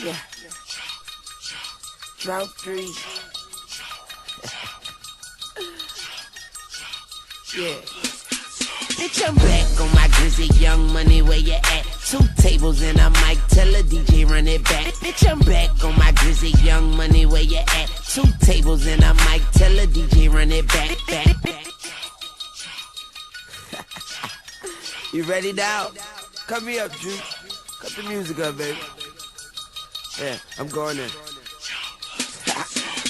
Yeah. Drought 3. Yeah. Bitch, I'm back on my Grizzly Young Money, where you at? 2 tables and a mic, tell a DJ run it back. Bitch, I'm back on my Grizzly Young Money, where you at? 2 tables and a mic, tell a DJ run it back. You ready now? Cut me up, Drew. Cut the music up, baby. Yeah, I'm going in.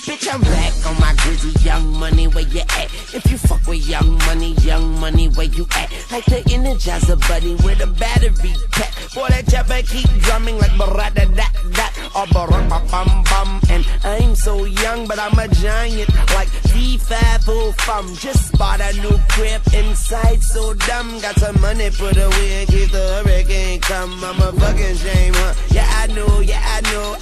Bitch, I'm back on my Grizzly Young Money, where you at? If you fuck with Young Money, where you at? Like the Energizer Buddy with a battery pack. Boy, that chopper keep drumming like ba-ra-da-da-da or ba-ra-ba-bum-bum. And I'm so young, but I'm a giant like D505. Just bought a new crib inside, so dumb. Got some money put away in case the hurricane come. I'm a fucking shame, huh? Yeah, I know.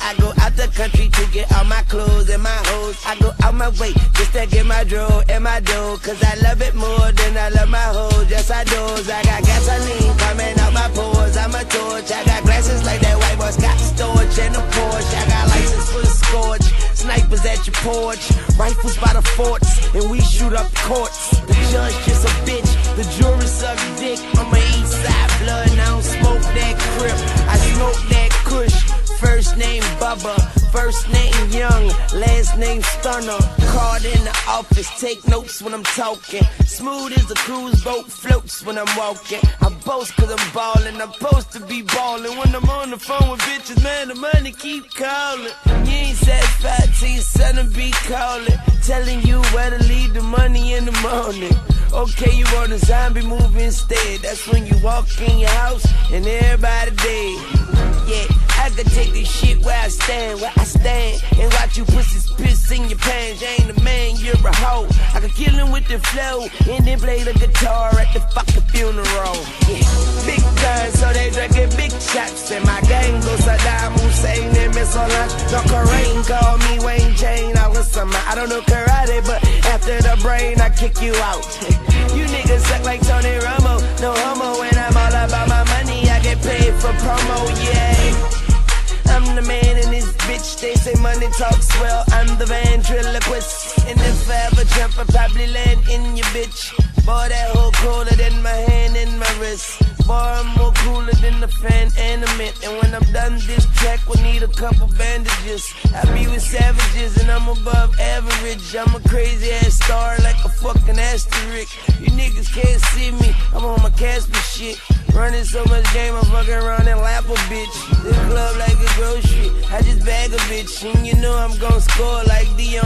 I go out the country to get all my clothes and my hoes. I go out my way just to get my dro and my dough, cause I love it more than I love my hoes. Yes, I do. I got gasoline coming out my pores. I'm a torch. I got glasses like that white boy Scott Storch and a Porsche. I got license for the scorch. Snipers at your porch, rifles by the forts, and we shoot up courts. The judge just a bitch, the jury suck dick. I'm a east side blood and I don't smoke that crip. I smoke that kush. First name Bubba, first name Young, last name Stunner. Card in the office, take notes when I'm talking. Smooth as a cruise boat, floats when I'm walking. I boast cause I'm ballin', I'm supposed to be ballin'. When I'm on the phone with bitches, man, the money keep calling. You ain't satisfied till your son be calling, telling you where to leave the money in the morning. Okay, you want a zombie movie instead. That's when you walk in your house and everybody dead. Yeah, I could take this shit where I stand, and watch you pussies piss in your pants. You ain't a man, you're a hoe. I could kill him with the flow, and then play the guitar at the fucking funeral. Yeah, big guns, so they drinking big shots. And my gang goes Saddam Hussein and Miss Solange. No Kareem, call me Wayne Jane. I don't know karate, but after the brain, I kick you out. You niggas suck like Tony Romo, no homo. When I'm all about my money, I get paid for promo, yeah. I'm the man in this bitch, they say money talks well. I'm the ventriloquist, and if I ever jump, I probably land in your bitch. Boy, that hoe colder than my hand and my wrist. Boy, I'm more cooler than the fan animate. And when I'm done this track, we'll need a couple bandages. I be with savages and I'm above average. I'm a crazy ass star like a fucking asterisk. You niggas can't see me, I'm on my Casper shit. Running so much game, I'm fucking around and lap a bitch. This club like a grocery, I just bag a bitch. And you know I'm gon' score like Dion.